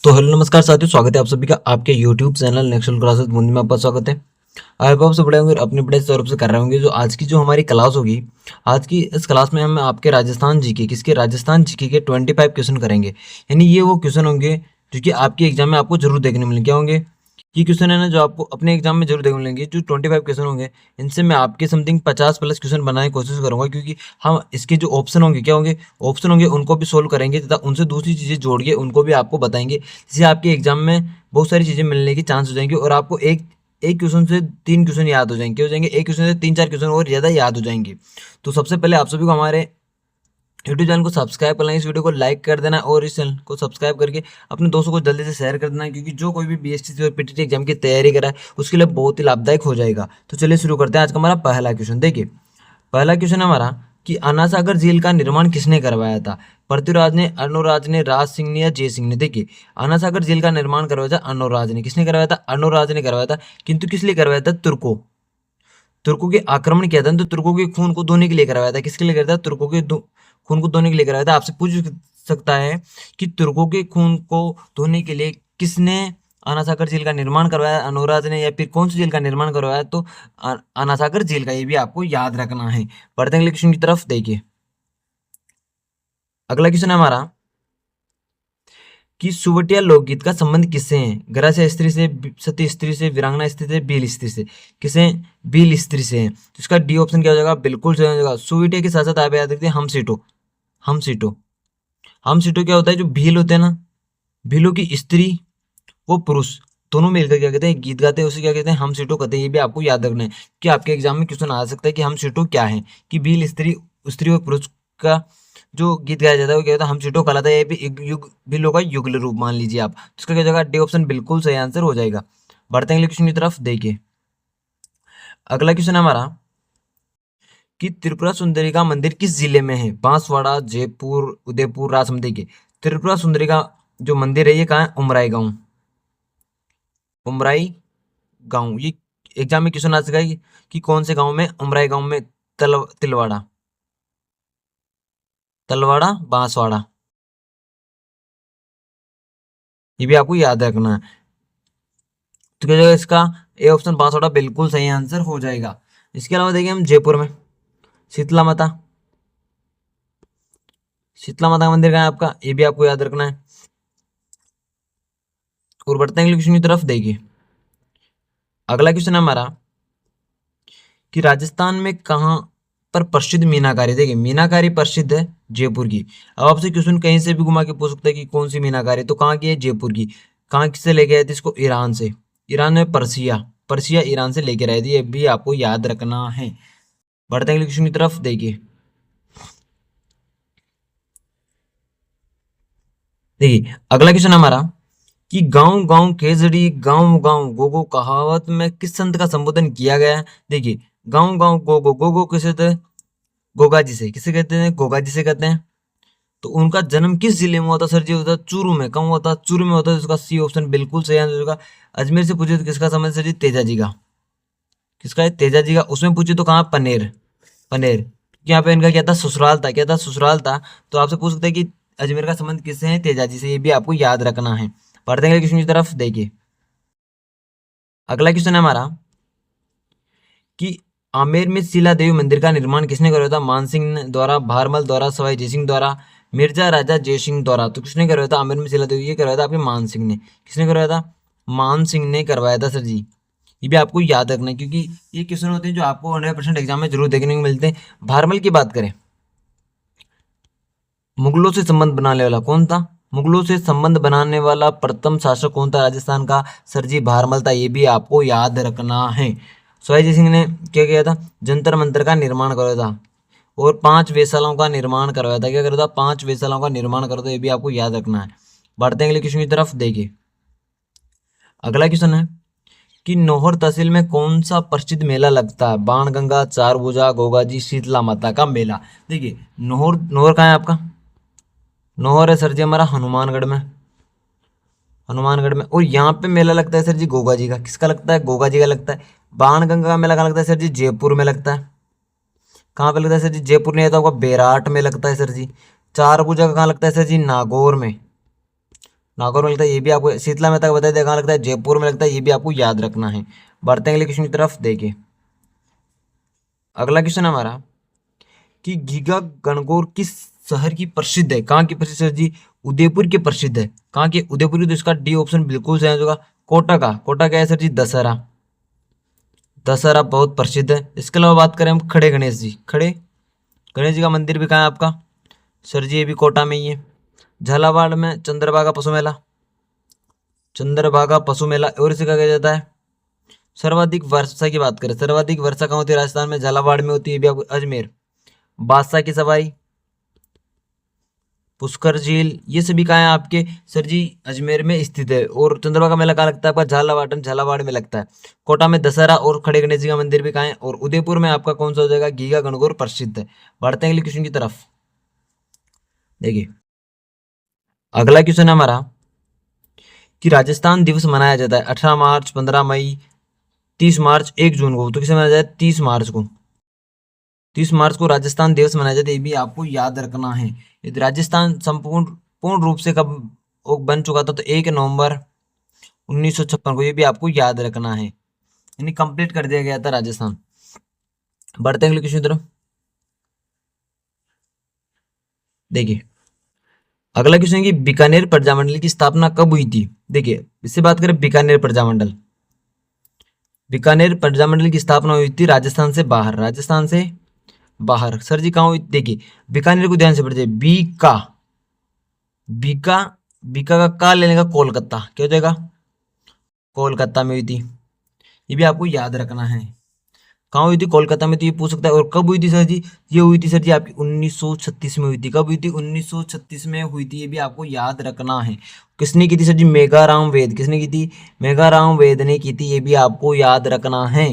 तो हेलो नमस्कार साथियों, स्वागत है आप सभी का आपके YouTube channel next classes Bundi में। आपका स्वागत है। आप आपसे बड़े होंगे अपने बड़े स्वरूप से कर रहे होंगे। जो आज की जो हमारी क्लास होगी, आज की इस क्लास में हम आपके राजस्थान जीके किसके राजस्थान जीके के 25 क्वेश्चन करेंगे। यानी ये वो क्वेश्चन होंगे जो कि आपके एग्जाम में आपको जरूर देखने मिलेंगे। क्या होंगे ये क्वेश्चन है ना, जो आपको अपने एग्जाम में जरूर देखने मिलेंगे। जो 25 क्वेश्चन होंगे, इनसे मैं आपके समथिंग 50 प्लस क्वेश्चन बनाने की कोशिश करूंगा, क्योंकि हम इसके जो ऑप्शन होंगे, क्या होंगे ऑप्शन होंगे, उनको भी सोल्व करेंगे तथा उनसे दूसरी चीजें जोड़ के उनको भी आपको बताएंगे, जिससे आपके एग्जाम में बहुत सारी चीजें मिलने के चांस हो जाएंगे और आपको एक एक क्वेश्चन से 3 क्वेश्चन याद हो जाएंगे। क्या हो जाएंगे? एक क्वेश्चन से 3-4 क्वेश्चन और ज्यादा याद हो जाएंगे। तो सबसे पहले आप सभी को हमारे यूट्यूब चैनल को सब्सक्राइब करना है, इस वीडियो को लाइक कर देना और इस चैनल को सब्सक्राइब करके अपने दोस्तों को जल्दी से शेयर कर देना है, क्योंकि जो कोई भी बीएसटीसी और पीटीटी एग्जाम की तैयारी कर रहा है उसके लिए बहुत ही लाभदायक हो जाएगा। तो चलिए शुरू करते हैं आज का हमारा पहला क्वेश्चन। देखिए, पहला क्वेश्चन हमारा कि अन्ना सागर झील का निर्माण किसने करवाया था? पृथ्वीराज ने, अनुराज ने, राज सिंह ने या जय सिंह ने? देखिए, अन्ना सागर झील का निर्माण करवाया था अनुराज ने। किसने करवाया था? अनुराज ने करवाया था। किंतु किस लिए करवाया था? तुर्कों तुर्कों के आक्रमण किया था, तो तुर्कों के खून को धोने के लिए करवाया था। किसके लिए करवाया था? तुर्कों के खून को धोने के लिए करवाया था। आपसे पूछ सकता है कि तुर्कों के खून को धोने के लिए किसने आना सागर झील का निर्माण करवाया? अनुराज ने या फिर कौन सी झील का निर्माण करवाया? तो आना सागर झील का। ये भी आपको याद रखना है। बढ़ते हैं क्वेश्चन की तरफ। देखिए, अगला क्वेश्चन है हमारा कि सुवटिया लोकगीत का संबंध किससे है? गरासिया स्त्री से, सती स्त्री से, वीरांगना स्त्री से, भील स्त्री से? किसे? भील स्त्री से है। तो इसका डी ऑप्शन क्या हो जाएगा? बिल्कुल सही हो जाएगा। सुवटिया के साथ साथ आप याद रखते हैं हम सीटो। हम सीटो हम सीटो क्या होता है? जो भील होते हैं ना, भीलों की स्त्री वो पुरुष दोनों मिलकर क्या कहते हैं? गीत गाते हैं। उसे क्या कहते हैं? हम सीटो कहते हैं। ये भी आपको याद रखना है कि आपके एग्जाम में क्वेश्चन आ सकता है कि हम सीटो क्या है, कि भील स्त्री स्त्री और पुरुष का जो गीत गाया जाता है वो क्या होता है? हम सीटो कहलाता है। ये भी एक युग भीलों का युगल रूप मान लीजिए आप। तो इसका क्या जाएगा? डी ऑप्शन बिल्कुल सही आंसर हो जाएगा। बढ़ते हैं अगले क्वेश्चन की तरफ। देखिए, अगला क्वेश्चन है हमारा कि त्रिपुरा सुंदरी का मंदिर किस जिले में है? बांसवाड़ा, जयपुर, उदयपुर, राजसमंदी के? त्रिपुरा सुंदरी का जो मंदिर है ये कहाँ है? उमराई गांव। उमराई गांव। ये एग्जाम में क्वेश्चन आ सका है कि कौन से गांव में? उमराई गांव में। तिलवाड़ा, तलवाड़ा, बांसवाड़ा। ये भी आपको याद रखना है। तो क्या हो जाएगा इसका? ए ऑप्शन बांसवाड़ा बिल्कुल सही आंसर हो जाएगा। इसके अलावा देखिए हम जयपुर में शीतला माता। शीतला माता का मंदिर कहाँ है आपका? ये भी आपको याद रखना है। और बढ़ते हैं क्वेश्चन की तरफ। देखिए, अगला क्वेश्चन है हमारा कि राजस्थान में कहाँ पर प्रसिद्ध मीनाकारी? देखिए, मीनाकारी प्रसिद्ध है जयपुर की। अब आपसे क्वेश्चन कहीं से भी घुमा के पूछ सकता है कि कौन सी मीनाकारी, तो कहाँ की है? जयपुर की। कहाँ से लेके आए थे इसको? ईरान से। ईरान में पर्सिया, पर्सिया ईरान से लेके आए थे। ये भी आपको याद रखना है। बढ़ते हैं क्वेश्चन की तरफ। देखिए, देखिए अगला क्वेश्चन हमारा कि गांव गांव खेजड़ी गांव गांव गोगो कहावत में किस संत का संबोधन किया गया है? देखिए, गांव गांव गोगो, गोगो किसे कहते हैं? गोगा जी से। किसे कहते हैं? गोगा जी से कहते हैं। तो उनका जन्म किस जिले में हुआ था? सर जी होता चूरू में। कहाँ हुआ था? चूरू में होता है। इसका सी ऑप्शन बिल्कुल सही आंसर होगा। अजमेर से पूछे तो किसका संबंध? सर जी तेजा जी का। किसका है? तेजा जी का। उसमें पूछे तो कहाँ? पनेर, पनेर। यहाँ पे इनका क्या था? ससुराल था। क्या था? ससुराल था। तो आपसे पूछ सकते हैं कि अजमेर का संबंध किससे है? तेजा जी से। ये भी आपको याद रखना है। पढ़ते हैं क्वेश्चन की तरफ। देखिए, अगला क्वेश्चन है हमारा कि आमेर में शिला देवी मंदिर का निर्माण किसने करवाया था? मानसिंह द्वारा, भारमल द्वारा, सवाई जयसिंह द्वारा, मिर्जा राजा जयसिंह द्वारा? तो किसने करवाया था आमेर में शिला देवी? ये करवाया था आपके मान सिंह ने। किसने करवाया था? मान सिंह ने करवाया था सर जी। ये भी आपको याद रखना है, क्योंकि ये क्वेश्चन होते हैं जो आपको 100% एग्जाम में जरूर देखने को मिलते हैं। भारमल की बात करें, मुगलों से संबंध बनाने वाला कौन था? मुगलों से संबंध बनाने वाला प्रथम शासक कौन था राजस्थान का? सर जी भारमल था। ये भी आपको याद रखना है। सयाजी सिंह ने क्या किया था? जंतर मंतर का निर्माण करवाया था और 5 वेधशालाओं का निर्माण करवाया था। क्या करवाया था? 5 वेधशालाओं का निर्माण करवाया था। ये भी आपको याद रखना है। बढ़ते हैं अगले क्वेश्चन की तरफ। देखिए, अगला क्वेश्चन है कि नौहर तहसील में कौन सा प्रसिद्ध मेला लगता है? बाणगंगा, चारभुजा, गोगाजी, शीतला माता का मेला। देखिए, नौहर, नौहर कहाँ है आपका? नौहर है सर जी हमारा हनुमानगढ़ में। हनुमानगढ़ में। और यहाँ पे मेला लगता है सर जी गोगा जी का। किसका लगता है? गोगा जी का लगता है। बाणगंगा का मेला कहाँ लगता है सर जी? जयपुर में लगता है। कहाँ पे लगता है सर जी? जयपुर नहीं आता होगा, बेराट में लगता है सर जी। चार भुजा का कहाँ लगता है सर जी? नागौर में। नागौर में लगता है, ये भी आपको शीतला मेहता का बताया दिया, कहाँ लगता है, जयपुर में लगता है, ये भी आपको याद रखना है। बढ़ते हैं अगले क्वेश्चन की तरफ। देखिए अगला क्वेश्चन है हमारा कि गीगा गणगौर किस शहर की प्रसिद्ध है, कहाँ की प्रसिद्ध है जी, उदयपुर की प्रसिद्ध है। कहाँ की, उदयपुर की। तो इसका डी ऑप्शन बिल्कुल सही होगा। कोटा का, कोटा क्या है सर जी, दशहरा। दशहरा बहुत प्रसिद्ध है। इसके अलावा बात करें हम खड़े गणेश जी, खड़े गणेश जी का मंदिर भी कहाँ है आपका सर जी, ये भी कोटा में ही है। झालावाड़ में चंद्रभागा पशु मेला, चंद्रभागा पशु मेला। और इसे क्या कहा जाता है, सर्वाधिक वर्षा की बात करें, सर्वाधिक वर्षा कहाँ होती है, राजस्थान में झालावाड़ में होती है भी आपको। अजमेर, बादशाह की सवारी, पुष्कर झील, ये सभी कहाँ है आपके सर जी, अजमेर में स्थित है। और चंद्रभागा मेला कहाँ लगता है आपका, झालावाड़, झालावाड़ में लगता है। कोटा में दशहरा और खड़े गणेश जी का मंदिर भी कहाँ है। और उदयपुर में आपका कौन सा हो जाएगा, गीगा गणगौर प्रसिद्ध है। बढ़ते हैं अगले क्वेश्चन की तरफ। देखिए अगला क्वेश्चन है हमारा कि राजस्थान दिवस मनाया जाता है 18 मार्च, 15 मई, 30 मार्च, 1 जून को। तो किसे मनाया जाता है, 30 मार्च को। 30 मार्च को राजस्थान दिवस मनाया जाता है, ये भी आपको याद रखना है। यदि राजस्थान संपूर्ण पूर्ण रूप से कब वो बन चुका था, तो 1 नवंबर 1956 को, ये भी आपको याद रखना है, यानी कंप्लीट कर दिया गया था राजस्थान। बढ़ते हैं अगले क्वेश्चन की तरफ। देखिए अगला क्वेश्चन है कि बीकानेर प्रजामंडल की स्थापना कब हुई थी। देखिए इससे बात करें, बीकानेर प्रजामंडल, बीकानेर प्रजामंडल की स्थापना हुई थी राजस्थान से बाहर, राजस्थान से बाहर। सर जी कहाँ हुई, देखिए बीकानेर को ध्यान से पढ़िए, बीका, बीका, बीका का लेने का कोलकाता, क्या हो जाएगा, कोलकाता में हुई थी। ये भी आपको याद रखना है, कहाँ हुई थी, कोलकाता में। तो ये पूछ सकता है। और कब हुई थी सर जी, ये हुई थी सर जी आपकी 1936 में हुई थी। कब हुई थी, 1936 में हुई थी, ये भी आपको याद रखना है। किसने की थी सर जी, मेघाराम वेद, किसने की थी, मेघाराम वेद ने की थी, ये भी आपको याद रखना है।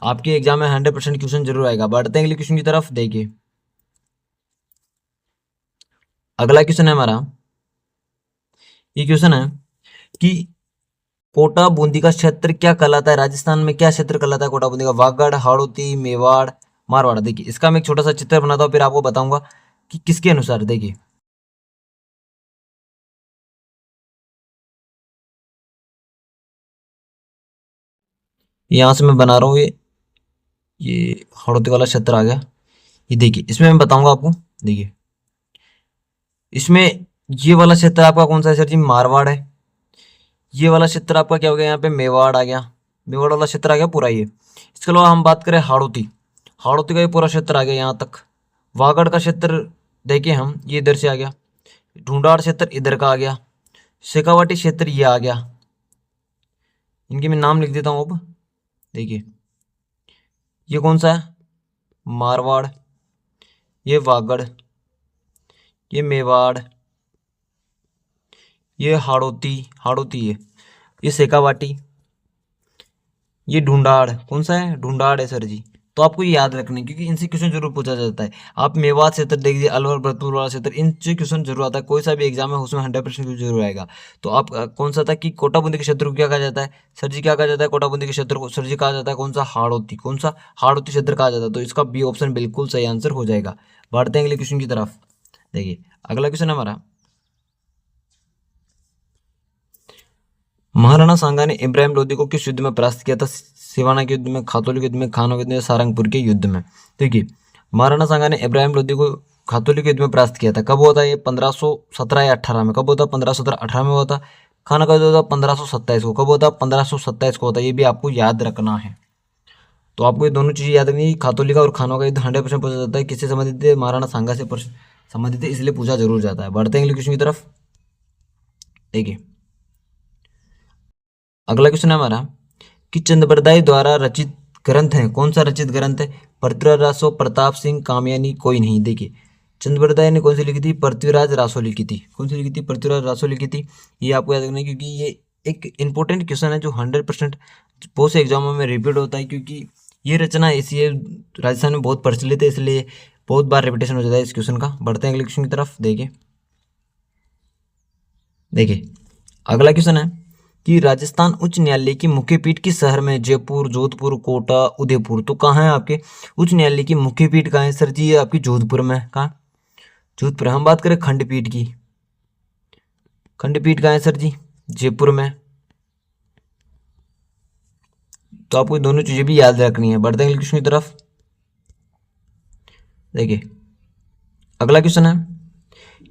आपके एग्जाम में 100% क्वेश्चन जरूर आएगा। बढ़ते हैं अगले क्वेश्चन की तरफ। देखिए अगला क्वेश्चन है हमारा, ये क्वेश्चन है कि कोटा बूंदी का क्षेत्र क्या कहलाता है, राजस्थान में क्या क्षेत्र कहलाता है कोटा बूंदी का, वागड़, हाड़ौती, मेवाड़, मारवाड़। देखिए इसका मैं एक छोटा सा चित्र बनाता हूँ, फिर आपको बताऊंगा कि किसके अनुसार। देखिए यहाँ से मैं बना रहा हूँ, ये हाड़ौती वाला क्षेत्र आ गया। ये देखिए इसमें मैं बताऊंगा आपको। देखिए इसमें ये वाला क्षेत्र आपका कौन सा है सर जी, मारवाड़ है। ये वाला क्षेत्र आपका क्या हो गया, यहाँ पे मेवाड़ आ गया, मेवाड़ वाला क्षेत्र आ गया पूरा ये। इसके अलावा हम बात करें हाड़ौती, हाड़ौती का ये पूरा क्षेत्र आ गया यहाँ तक। वागड़ का क्षेत्र देखें हम, ये इधर से आ गया। ढूंढाड़ क्षेत्र इधर का आ गया। शेखावाटी क्षेत्र ये आ गया। इनके मैं नाम लिख देता हूँ अब। देखिए ये कौन सा है, मारवाड़, ये वागड़, ये मेवाड़, ये हाड़ौती, हाड़ौती ये शेखावाटी, ये ढूंढाड़, कौन सा है, ढूंढाड़ है सर जी। तो आपको ये याद रखना है, क्योंकि इनसे क्वेश्चन जरूर पूछा जाता है। आप मेवात क्षेत्र देख लीजिए, अलवर भरतपुर वाला क्षेत्र, इनसे क्वेश्चन जरूर आता है। कोई सा भी एग्जाम है उसमें 100% जरूर आएगा। तो आप कौन सा था कि कोटा बूंदी के क्षेत्र को क्या कहा जाता है सर जी, क्या कहा जाता है कोटा बूंदी के क्षेत्र को, सर जी कहा जाता है कौन सा, हाड़ौती, कौन सा, हाड़ौती क्षेत्र कहा जाता है। तो इसका बी ऑप्शन बिल्कुल सही आंसर हो जाएगा। बढ़ते हैं अगले क्वेश्चन की तरफ। देखिए अगला क्वेश्चन हमारा, महाराणा सांगा ने इब्राहिम लोदी को किस युद्ध में परास्त किया था, सिवाना के युद्ध में, खातौली के युद्ध में, खानों के युद्ध में, सारंगपुर के युद्ध में। देखिए महाराणा सांगा ने इब्राहिम लोदी को खातौली के युद्ध में परास्त किया था। कब हुआ था ये, 1517 या 18 में। कब हुआ था, 1517-18 में हुआ था। खाना का युद्ध हुआ था 1527 को। कब हुआ था, 1527 को होता है। ये भी आपको याद रखना है। तो आपको ये दोनों चीज़ें याद रखनी है। खातौली का और खानों का युद्ध 100% पूछा जाता है, किससे संबंधित है, महाराणा सांगा से संबंधित है, इसलिए पूछा जरूर जाता है। बढ़ते हैं अगले क्वेश्चन की तरफ। देखिए अगला क्वेश्चन है हमारा कि चंद्रबरदाई द्वारा रचित ग्रंथ है, कौन सा रचित ग्रंथ है, पृथ्वीराज रासो, प्रताप सिंह, कामयानी, कोई नहीं। देखिए चंद्रबरदाई ने कौन सी लिखी थी, पृथ्वीराज रासो लिखी थी। कौन सी लिखी थी, पृथ्वीराज रासो लिखी थी। ये आपको याद रखना है, क्योंकि ये एक इंपॉर्टेंट क्वेश्चन है जो 100% बहुत से एग्जामों में रिपीट होता है, क्योंकि ये रचना इसलिए राजस्थान में बहुत प्रचलित है, इसलिए बहुत बार रिपीटेशन हो जाता है इस क्वेश्चन का। बढ़ते हैं अगले क्वेश्चन की तरफ। देखिए देखिए अगला क्वेश्चन है कि राजस्थान उच्च न्यायालय की मुख्य पीठ किस शहर में, जयपुर, जोधपुर, कोटा, उदयपुर। तो कहाँ है आपके उच्च न्यायालय की मुख्य पीठ, कहाँ है सर जी, ये आपकी जोधपुर में। कहाँ, जोधपुर। हम बात करें खंडपीठ की, खंडपीठ कहाँ है सर जी? जयपुर में। तो आपको दोनों चीजें भी याद रखनी है। बढ़ते हैं अगले क्वेश्चन की तरफ। देखिए अगला क्वेश्चन है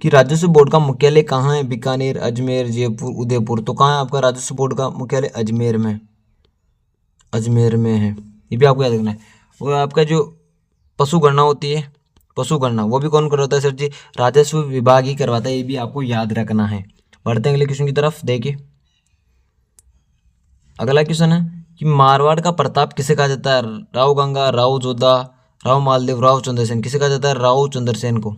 कि राजस्व बोर्ड का मुख्यालय कहाँ है? बीकानेर, अजमेर, जयपुर, उदयपुर। तो कहाँ है आपका राजस्व बोर्ड का मुख्यालय? अजमेर में। अजमेर में है, ये भी आपको याद रखना है। और आपका जो पशु गणना होती है, पशु गणना, वो भी कौन करवाता है सर जी? राजस्व विभाग ही करवाता है, ये भी आपको याद रखना है। बढ़ते हैं अगले क्वेश्चन की तरफ। देखिए अगला क्वेश्चन है कि मारवाड़ का प्रताप किसे कहा जाता है? राव गंगा, राव जोधा, राव मालदेव, राव चंद्रसेन। किसे कहा जाता है? राव चंद्रसेन को।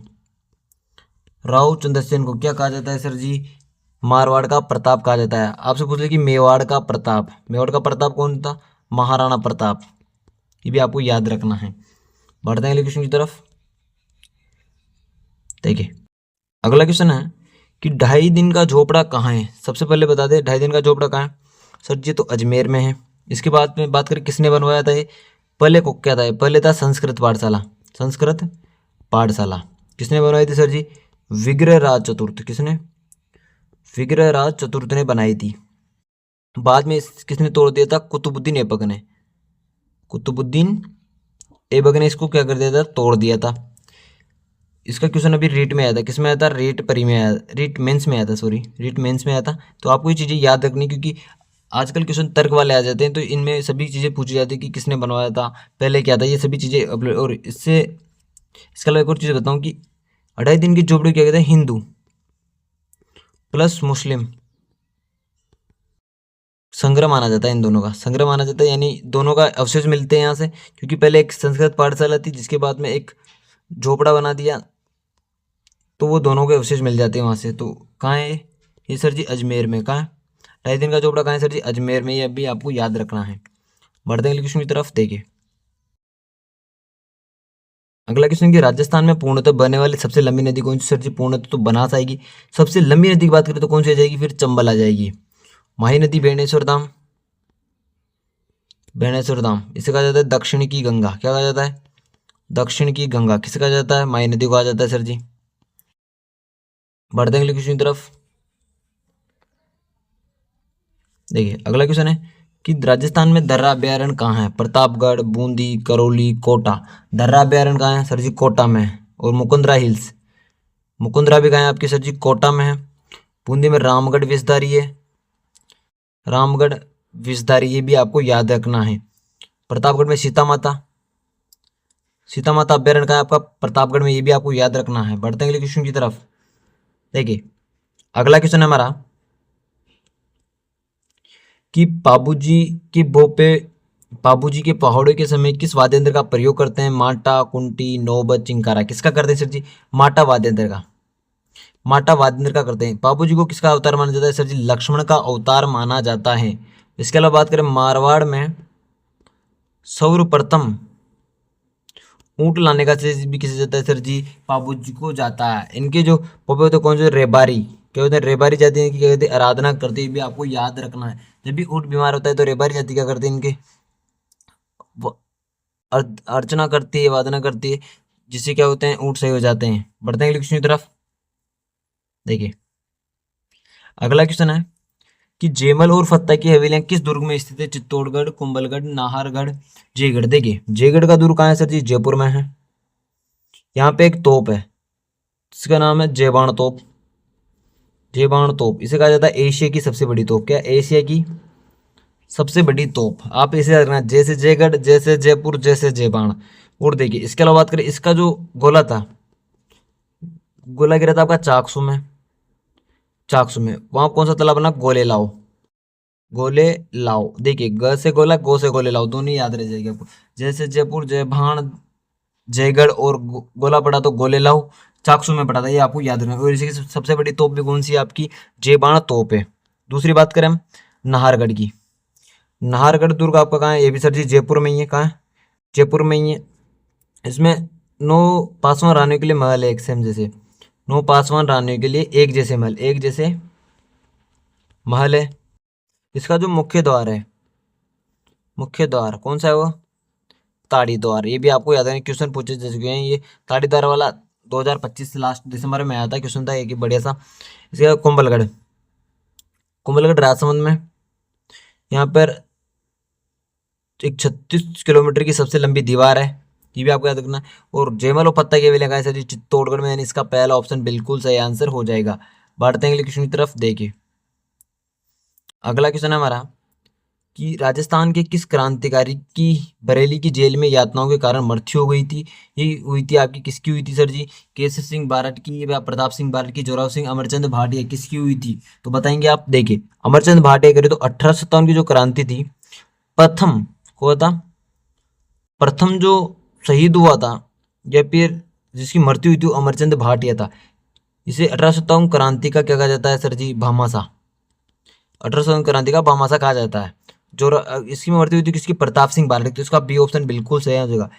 राव चंद्रसेन को क्या कहा जाता है सर जी? मारवाड़ का प्रताप कहा जाता है। आपसे पूछ ले कि मेवाड़ का प्रताप, मेवाड़ का प्रताप कौन था? महाराणा प्रताप। ये भी आपको याद रखना है। बढ़ते हैं अगले क्वेश्चन की तरफ। देखिए अगला क्वेश्चन है कि 2.5 दिन का झोपड़ा कहाँ है? सबसे पहले बता दे 2.5 दिन का झोपड़ा कहाँ है सर जी? तो अजमेर में है। इसके बाद में बात करें किसने बनवाया था ये? पहले को क्या था? पहले था संस्कृत पाठशाला। संस्कृत पाठशाला किसने बनवाई थी सर जी? विग्रहराज चतुर्थ। किसने? विग्रहराज चतुर्थ ने बनाई थी। बाद में किसने तोड़ दिया था? कुतुबुद्दीन ऐबक ने। कुतुबुद्दीन ऐबक ने इसको क्या कर दिया था? तोड़ दिया था। इसका क्वेश्चन अभी रीट में आया था। किस में आया था? रीट परी में आया, रीट मेंस में आया था, सॉरी रीट मेंस में आया था। तो आपको ये चीज़ें याद रखनी, क्योंकि आजकल क्वेश्चन तर्क वाले आ जाते हैं, तो इनमें सभी चीज़ें पूछी जाती है कि किसने बनवाया था, पहले क्या था, ये सभी चीज़ें अपलोड। और इसके अलावा एक और चीज़ बताऊँ कि 2.5 दिन की झोपड़ी क्या कहते हैं? हिंदू प्लस मुस्लिम संग्रह माना जाता है। इन दोनों का संग्रह माना जाता है, यानी दोनों का अवशेष मिलते हैं यहाँ से, क्योंकि पहले एक संस्कृत पाठशाला थी जिसके बाद में एक झोपड़ा बना दिया, तो वो दोनों के अवशेष मिल जाते हैं वहाँ से। तो कहाँ है ये सर जी? अजमेर में। कहाँ? 2.5 दिन का झोपड़ा कहाँ है सर जी? अजमेर में। ये भी आपको याद रखना है। बढ़ते हैं अगले क्वेश्चन की तरफ। देखिए अगला क्वेश्चन कि राजस्थान में पूर्णतः बहने वाली सबसे लंबी नदी कौन सी सर जी? पूर्णतः तो बनास आएगी। सबसे लंबी नदी की बात करें तो कौन सी आ जाएगी? फिर चंबल आ जाएगी। माही नदी, बेणेश्वर धाम, बेणेश्वर धाम इसे कहा जाता है दक्षिण की गंगा। क्या कहा जाता है? दक्षिण की गंगा। किसे कहा जाता है? माही नदी को कहा जाता है सर जी। बढ़ते हैं अगले क्वेश्चन की तरफ। देखिए अगला क्वेश्चन है कि राजस्थान में दर्रा अभ्यारण्य कहाँ है? प्रतापगढ़, बूंदी, करौली, कोटा। दर्रा अभ्यारण्य कहाँ है सर जी? कोटा में है। और मुकुंदरा हिल्स, मुकुंदरा भी कहाँ है आपकी सर जी? कोटा में है। बूंदी में रामगढ़ विषधारी है, रामगढ़ विषधारी, ये भी आपको याद रखना है। प्रतापगढ़ में सीता माता, सीता माता अभ्यारण्य कहाँ है आपका? प्रतापगढ़ में, ये भी आपको याद रखना है। बढ़ते हैं अगले क्वेश्चन की तरफ। देखिए अगला क्वेश्चन है हमारा कि पाबूजी के पहाड़ों के समय किस वाद्य यंत्र का प्रयोग करते हैं? माटा, कुंटी, नौबत, चिंकारा। किसका करते हैं सर जी? माटा वाद्य यंत्र का। माटा वाद्य यंत्र का करते हैं। पाबूजी को किसका अवतार माना जाता है सर जी? लक्ष्मण का अवतार माना जाता है। इसके अलावा बात करें मारवाड़ में सर्वप्रथम ऊंट लाने का श्रेय भी किसे जाता है सर जी? पाबूजी को जाता है। इनके जो पपे होते हैं कौन से? रेबारी। क्या होते हैं? रेबारी जाति इनकी क्या कहते हैं? आराधना करती है, भी आपको याद रखना है। जब भी ऊंट बीमार होता है तो रेबारी जाति क्या करते हैं? इनके अर्चना करती है, वादना करती है, जिससे क्या होते हैं? ऊंट सही हो जाते हैं। बढ़ते हैं अगले क्वेश्चन की तरफ। देखिए अगला क्वेश्चन है कि जेमल और फत्ता की हवेलियां किस दुर्ग में स्थित है? चित्तौड़गढ़, कुंभलगढ़, नाहरगढ़, जयगढ़। देखिए जयगढ़ का दुर्ग कहाँ है सर जी? जयपुर में है। यहाँ पे एक तोप है जिसका नाम है जयबाण तोप। जयबाण तोप इसे कहा जाता है एशिया की सबसे बड़ी तोप। क्या? एशिया की सबसे बड़ी तोप। आप इसे याद रखना, जैसे जयगढ़, जैसे जयपुर, जैसे जयबाण। और देखिए इसके अलावा बात करें, इसका जो गोला था, गोला गिरा था आपका चाकसू में। चाकसू में वहां कौन सा तालाब बना? गोले लाओ। गोले लाओ। देखिए ग से गोला, गो से गोले लाओ, दोनों याद रह जाएगी आपको। जैसे जयपुर, जयभान, जयगढ़ और गोला पड़ा तो गोले लाओ, चाकसू में पड़ा था, ये आपको याद रखना। और इसी की सबसे बड़ी तोप भी कौन सी है आपकी? जयबाण तोप है। दूसरी बात करें हम नाहरगढ़ की। नाहरगढ़ दुर्ग आपका कहाँ है? ये भी सर जी जयपुर में ही है। कहाँ है? जयपुर में ही है। इसमें 9 पासवान रानियों के लिए महल है, एक सेम जैसे 9 पासवान रानियों के लिए एक जैसे महल, एक जैसे महल है। इसका जो मुख्य द्वार है, मुख्य द्वार कौन सा है वो? ताड़ी द्वार। ये भी आपको याद है, क्वेश्चन पूछे जा चुके हैं। ये ताड़ी द्वार वाला 2025 से लास्ट दिसंबर में आया था, क्वेश्चन था एक ही बढ़िया सा। इसका कुंभलगढ़, कुंभलगढ़ राजसमंद में। यहाँ पर एक 36 किलोमीटर की सबसे लंबी दीवार है, ये भी आपको याद रखना है। और जयमल और पत्ता के भी लगा है सर जी चित्तौड़गढ़ में, यानी इसका पहला ऑप्शन बिल्कुल सही आंसर हो जाएगा। बढ़ते हैं अगले क्वेश्चन की तरफ। देखिए अगला क्वेश्चन है हमारा कि राजस्थान के किस क्रांतिकारी की बरेली की जेल में यातनाओं के कारण मृत्यु हो गई थी। ये हुई थी आपकी, किसकी हुई थी सर जी? केसर सिंह बारट की, या प्रताप सिंह बारट की, जोरावर सिंह, अमरचंद भाटिया, किसकी हुई थी? तो बताएंगे आप। देखिए अमरचंद भाटिया करे तो 1857 की जो क्रांति थी, प्रथम हुआ था, प्रथम जो शहीद हुआ था या फिर जिसकी मृत्यु हुई थी, अमरचंद भाटिया था। इसे 1857 क्रांति का क्या कहा जाता है सर जी? भामाशाह। 1857 क्रांति का भामाशाह कहा जाता है। जो इसकी मृत्यु हुई थी किसकी? प्रताप सिंह बारट। तो इसका बी ऑप्शन बिल्कुल सही हो जाएगा।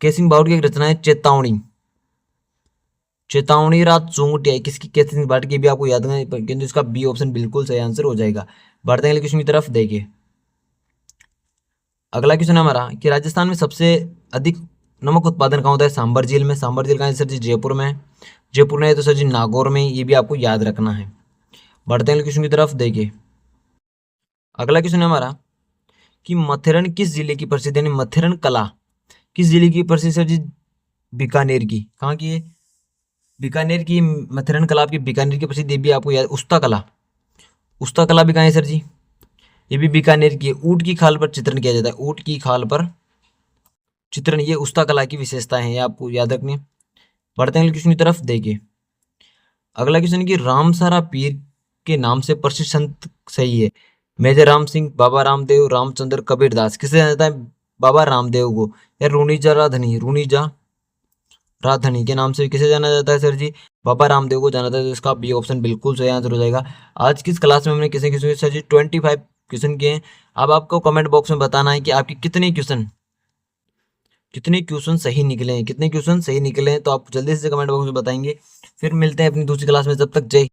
केसर सिंह बावट की एक रचना है चेतावनी, चेतावनी रात चौंगटी आई, किसकी? केसर सिंह बावट की, भी आपको याद है, किंतु इसका बी ऑप्शन बिल्कुल सही आंसर हो जाएगा। बढ़ते हैं अगले क्वेश्चन की तरफ। देखिए अगला क्वेश्चन है हमारा कि राजस्थान में सबसे अधिक नमक उत्पादन कहाँ होता है? सांबर झील में। सांबर झील कहाँ है सर जी? जयपुर में है। जयपुर में है तो सर जी नागौर में, ये भी आपको याद रखना है। बढ़ते हैं अगले क्वेश्चन की तरफ। देखिए अगला क्वेश्चन है हमारा कि मथेरन किस जिले की प्रसिद्ध, यानी मथेरन कला किस जिले की प्रसिद्ध सर जी? बीकानेर की। कहाँ की है? बीकानेर की। मथेरन कला आपकी बीकानेर की प्रसिद्ध, ये भी आपको याद। उस्ता कला, उस्ता कला भी कहाँ है सर जी? ये भी बीकानेर की है। ऊँट की खाल पर चित्रण किया जाता है, ऊँट की खाल पर चित्रण, ये उस्ता कला की विशेषताएं हैं, ये आपको याद रखनी है। बढ़ते हैं अगले क्वेश्चन की तरफ। देखिए अगला क्वेश्चन की रामसारा पीर के नाम से प्रसिद्ध संत सही है? मेजर राम सिंह, बाबा रामदेव, रामचंद्र, कबीरदास, किसे जाना जाता है? बाबा रामदेव को। या रूनीजा राधनी, रूनीजा राधनी के नाम से किसे जाना जाता है सर जी? बाबा रामदेव को जाना जाता है। तो इसका बी ऑप्शन बिल्कुल सही आंसर हो जाएगा। आज की इस क्लास में हमने किसी किसी सर जी 25 क्वेश्चन किए हैं। अब आपको कमेंट बॉक्स में बताना है कि आपके कितने क्वेश्चन सही निकले हैं, कितने क्वेश्चन सही निकले हैं, तो आप जल्दी से कमेंट बॉक्स में बताएंगे। फिर मिलते हैं अपनी दूसरी क्लास में, जब तक जय